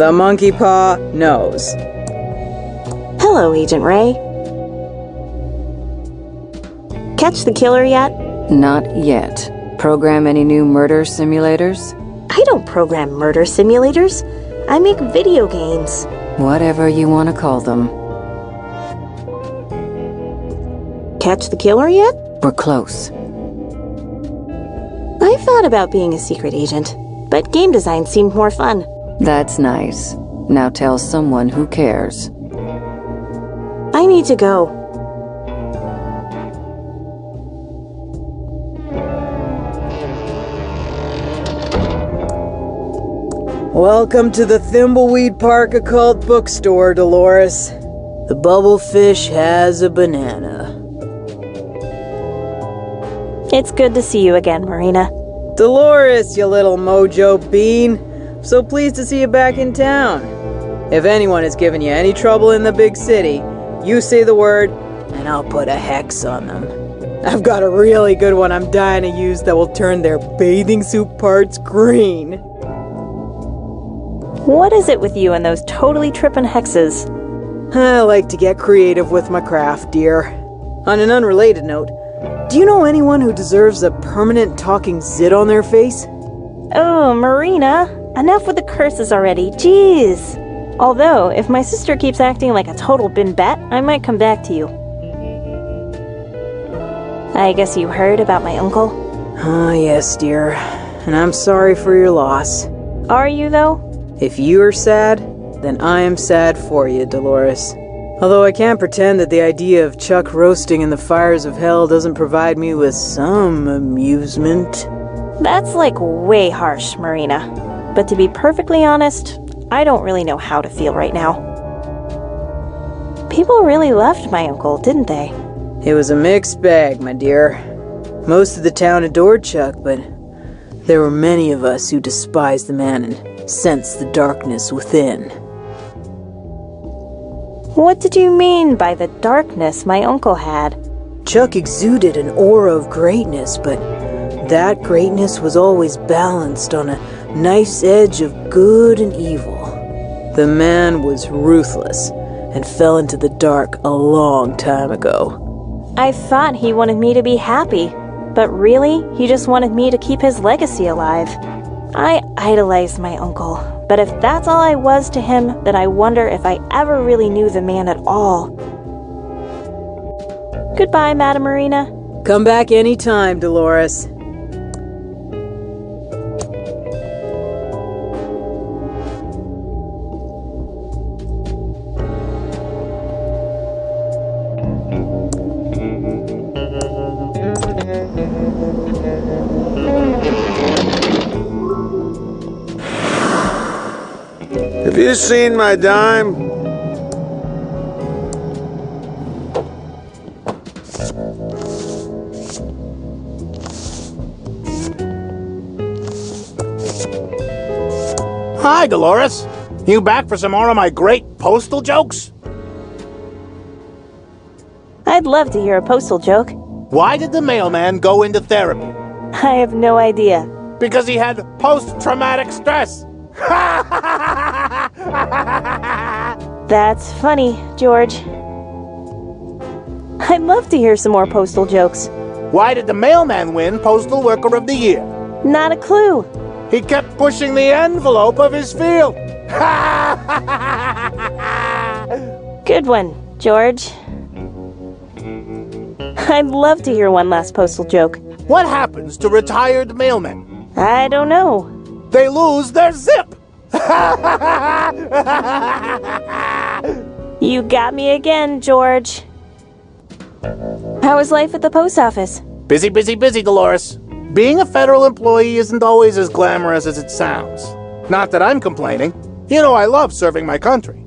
The monkey paw knows. Hello, Agent Ray. Catch the killer yet? Not yet. Program any new murder simulators? I don't program murder simulators. I make video games. Whatever you want to call them. Catch the killer yet? We're close. I thought about being a secret agent, but game design seemed more fun. That's nice. Now tell someone who cares. I need to go. Welcome to the Thimbleweed Park Occult Bookstore, Dolores. The bubblefish has a banana. It's good to see you again, Marina. Dolores, you little mojo bean. So pleased to see you back in town. If anyone has given you any trouble in the big city, you say the word, and I'll put a hex on them. I've got a really good one I'm dying to use that will turn their bathing suit parts green. What is it with you and those totally trippin' hexes? I like to get creative with my craft, dear. On an unrelated note, do you know anyone who deserves a permanent talking zit on their face? Oh, Marina, enough with the curses already, jeez. Although, if my sister keeps acting like a total bin bat, I might come back to you. I guess you heard about my uncle? Ah, yes, dear. And I'm sorry for your loss. Are you, though? If you are sad, then I am sad for you, Dolores. Although I can't pretend that the idea of Chuck roasting in the fires of hell doesn't provide me with some amusement. That's like way harsh, Marina. But to be perfectly honest, I don't really know how to feel right now. People really loved my uncle, didn't they? It was a mixed bag, my dear. Most of the town adored Chuck, but there were many of us who despised the man and sensed the darkness within. What did you mean by the darkness my uncle had? Chuck exuded an aura of greatness, but that greatness was always balanced on a nice edge of good and evil. The man was ruthless and fell into the dark a long time ago. I thought he wanted me to be happy, but really, he just wanted me to keep his legacy alive. I idolized my uncle, but if that's all I was to him, then I wonder if I ever really knew the man at all. Goodbye, Madame Marina. Come back any time, Dolores. Have you seen my dime? Hi, Dolores. You back for some more of my great postal jokes? I'd love to hear a postal joke. Why did the mailman go into therapy? I have no idea. Because he had post-traumatic stress. That's funny, George. I'd love to hear some more postal jokes. Why did the mailman win Postal Worker of the Year? Not a clue. He kept pushing the envelope of his field. Good one, George. I'd love to hear one last postal joke. What happens to retired mailmen? I don't know. They lose their zip. You got me again, George. How was life at the post office? Busy, busy, busy, Dolores. Being a federal employee isn't always as glamorous as it sounds. Not that I'm complaining. You know I love serving my country.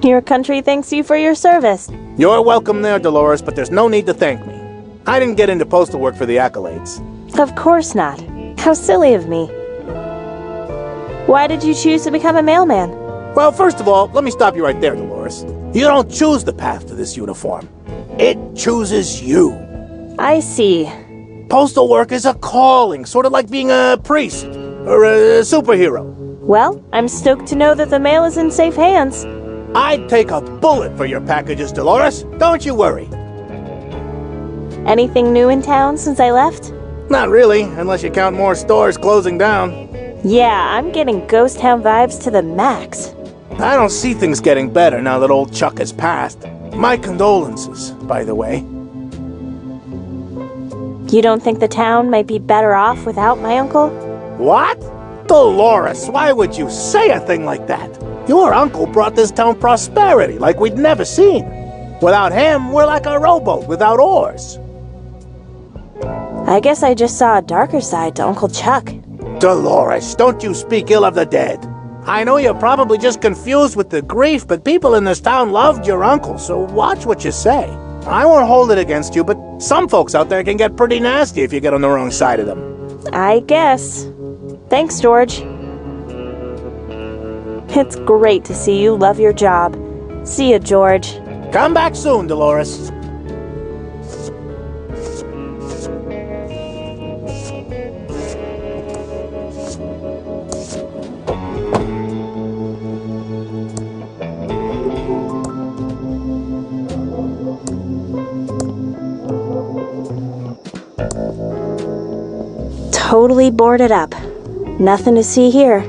Your country thanks you for your service. You're welcome there, Dolores, but there's no need to thank me. I didn't get into postal work for the accolades. Of course not. How silly of me. Why did you choose to become a mailman? Well, first of all, let me stop you right there, Dolores. You don't choose the path to this uniform. It chooses you. I see. Postal work is a calling, sort of like being a priest or a superhero. Well, I'm stoked to know that the mail is in safe hands. I'd take a bullet for your packages, Dolores. Don't you worry. Anything new in town since I left? Not really, unless you count more stores closing down. Yeah, I'm getting ghost town vibes to the max. I don't see things getting better now that old Chuck has passed. My condolences, by the way. You don't think the town might be better off without my uncle? What? Dolores, why would you say a thing like that? Your uncle brought this town prosperity like we'd never seen. Without him, we're like a rowboat without oars. I guess I just saw a darker side to Uncle Chuck. Dolores, don't you speak ill of the dead. I know you're probably just confused with the grief, but people in this town loved your uncle, so watch what you say. I won't hold it against you, but some folks out there can get pretty nasty if you get on the wrong side of them. I guess. Thanks, George. It's great to see you love your job. See ya, George. Come back soon, Dolores. Totally boarded up. Nothing to see here.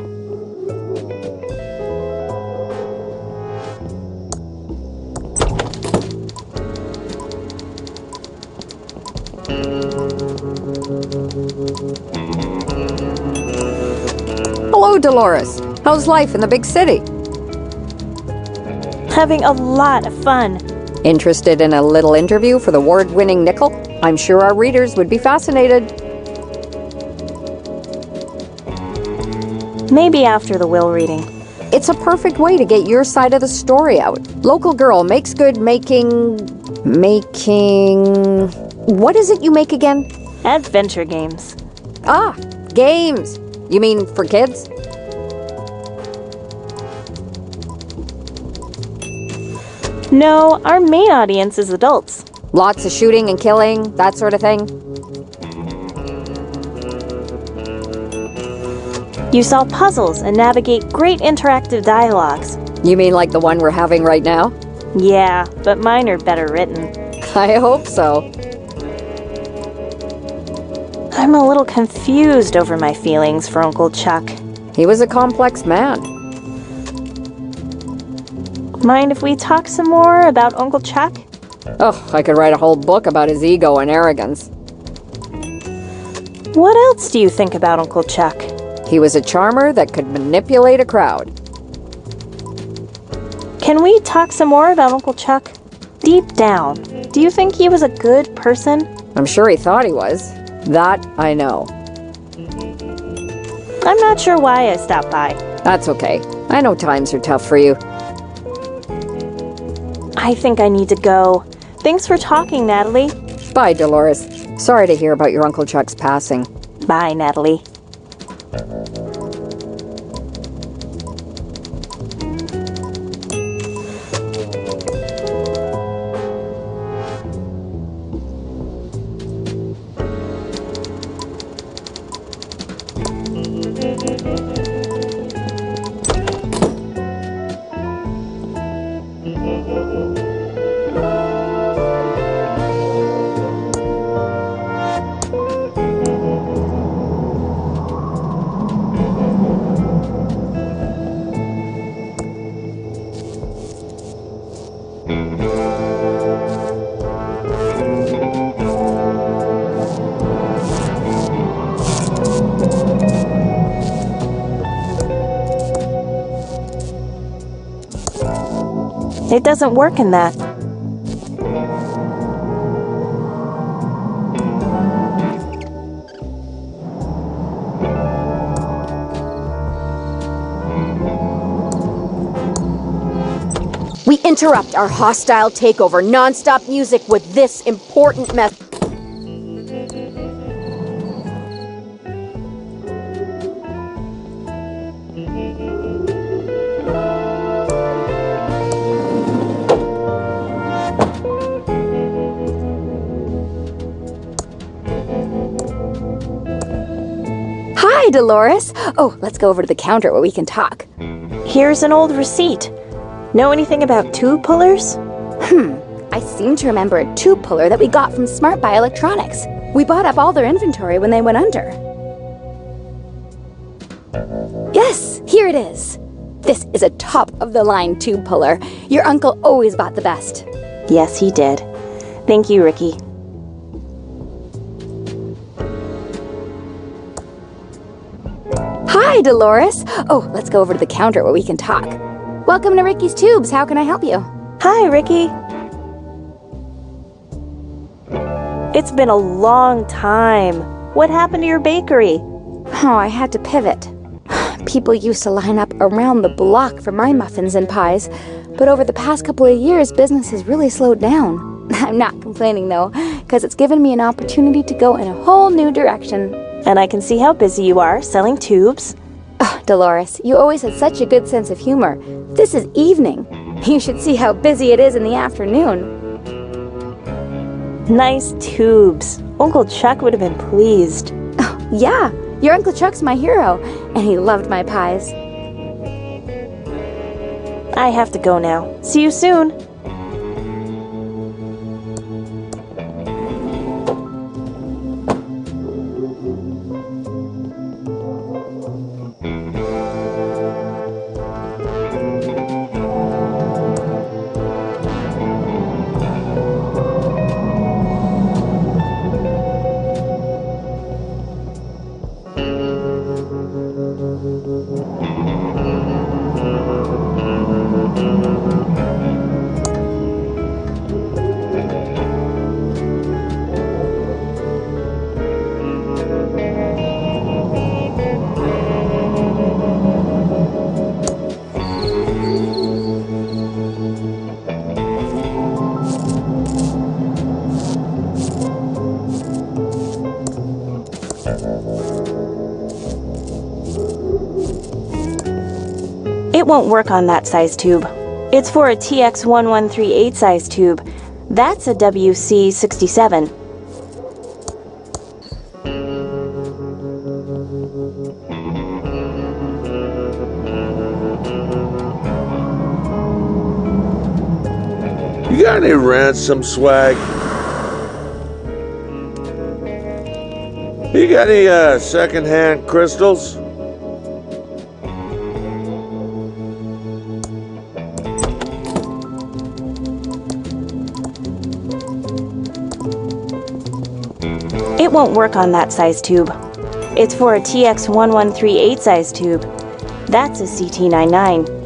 Hello, Dolores. How's life in the big city? Having a lot of fun. Interested in a little interview for the award-winning Nickel? I'm sure our readers would be fascinated. Maybe after the will reading. It's a perfect way to get your side of the story out. Local girl makes good making... What is it you make again? Adventure games. Ah, games. You mean for kids? No, our main audience is adults. Lots of shooting and killing, that sort of thing? You solve puzzles and navigate great interactive dialogues. You mean like the one we're having right now? Yeah, but mine are better written. I hope so. I'm a little confused over my feelings for Uncle Chuck. He was a complex man. Mind if we talk some more about Uncle Chuck? Oh, I could write a whole book about his ego and arrogance. What else do you think about Uncle Chuck? He was a charmer that could manipulate a crowd. Can we talk some more about Uncle Chuck? Deep down, do you think he was a good person? I'm sure he thought he was. That I know. I'm not sure why I stopped by. That's okay. I know times are tough for you. I think I need to go. Thanks for talking, Natalie. Bye, Dolores. Sorry to hear about your Uncle Chuck's passing. Bye, Natalie. It doesn't work in that. We interrupt our hostile takeover non-stop music with this important message. Dolores. Oh, let's go over to the counter where we can talk. Here's an old receipt. Know anything about tube pullers? I seem to remember a tube puller that we got from Smart Buy Electronics. We bought up all their inventory when they went under. Yes, here it is. This is a top-of-the-line tube puller. Your uncle always bought the best. Yes, he did. Thank you, Ricky. Hi, Dolores. Oh, let's go over to the counter where we can talk. Welcome to Ricky's Tubes. How can I help you? Hi, Ricky. It's been a long time. What happened to your bakery? Oh, I had to pivot. People used to line up around the block for my muffins and pies, but over the past couple of years, business has really slowed down. I'm not complaining, though, because it's given me an opportunity to go in a whole new direction. And I can see how busy you are selling tubes. Oh, Dolores, you always had such a good sense of humor. This is evening. You should see how busy it is in the afternoon. Nice tubes. Uncle Chuck would have been pleased. Oh, yeah. Your Uncle Chuck's my hero, and he loved my pies. I have to go now. See you soon. It won't work on that size tube. It's for a TX1138 size tube. That's a WC67. You got any ransom swag? You got any second-hand crystals? It won't work on that size tube. It's for a TX1138 size tube. That's a CT99.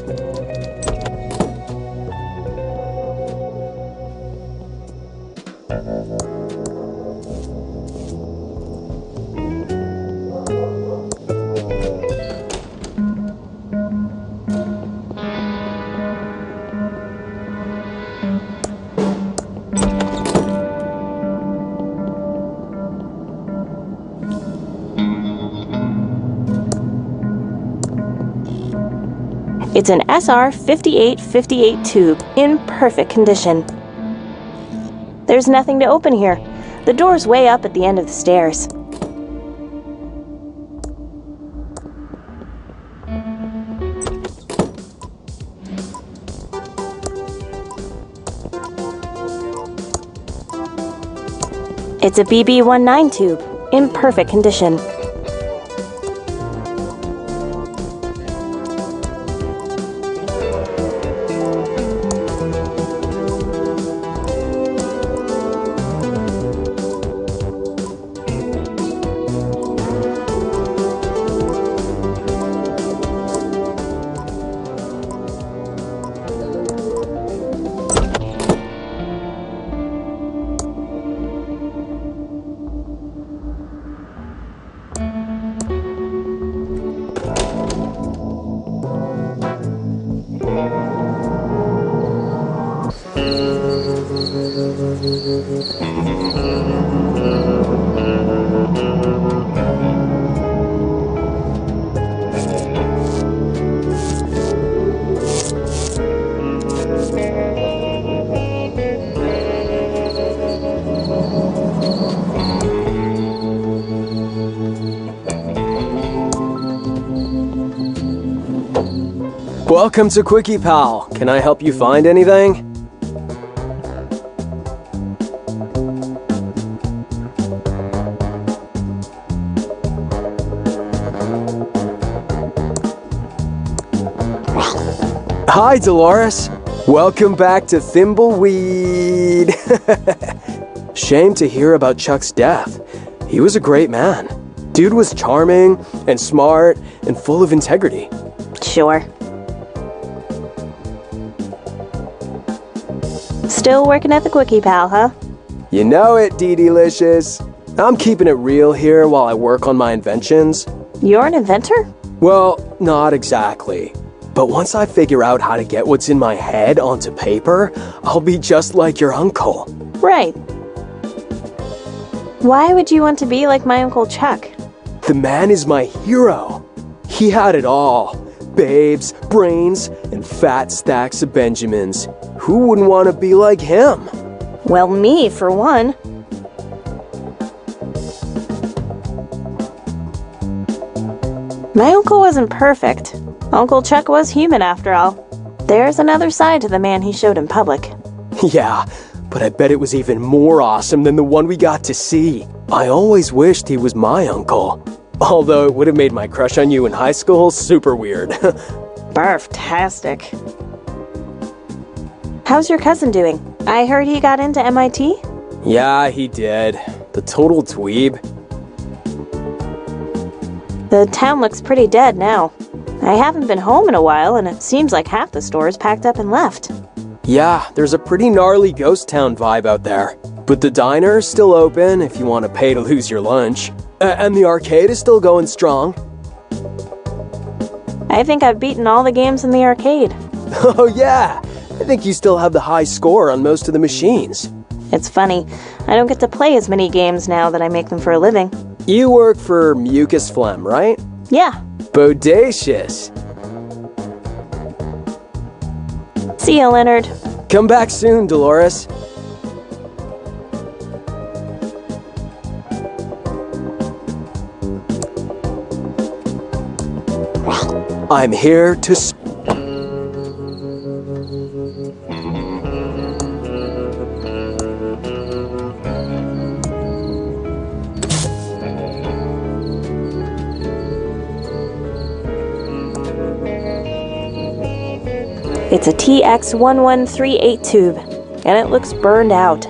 It's an SR5858 tube, in perfect condition. There's nothing to open here. The door's way up at the end of the stairs. It's a BB19 tube, in perfect condition. Welcome to Quickie Pal. Can I help you find anything? Hi, Dolores. Welcome back to Thimbleweed. Shame to hear about Chuck's death. He was a great man. Dude was charming and smart and full of integrity. Sure. Still working at the Quickie Pal, huh? You know it, Dee-Delicious. I'm keeping it real here while I work on my inventions. You're an inventor? Well, not exactly. But once I figure out how to get what's in my head onto paper, I'll be just like your uncle. Right. Why would you want to be like my Uncle Chuck? The man is my hero. He had it all. Babes, brains, and fat stacks of Benjamins. Who wouldn't want to be like him? Well, me, for one. My uncle wasn't perfect. Uncle Chuck was human after all. There's another side to the man he showed in public. Yeah, but I bet it was even more awesome than the one we got to see. I always wished he was my uncle. Although it would have made my crush on you in high school super weird. Barf-tastic. How's your cousin doing? I heard he got into MIT? Yeah, he did. The total dweeb. The town looks pretty dead now. I haven't been home in a while, and it seems like half the stores packed up and left. Yeah, there's a pretty gnarly ghost town vibe out there. But the diner's still open if you want to pay to lose your lunch. And the arcade is still going strong. I think I've beaten all the games in the arcade. Oh yeah, I think you still have the high score on most of the machines. It's funny, I don't get to play as many games now that I make them for a living. You work for Mucus Phlegm, right? Yeah. Bodacious. See ya, Leonard. Come back soon, Dolores. I'm here to... It's a TX1138 tube, and it looks burned out.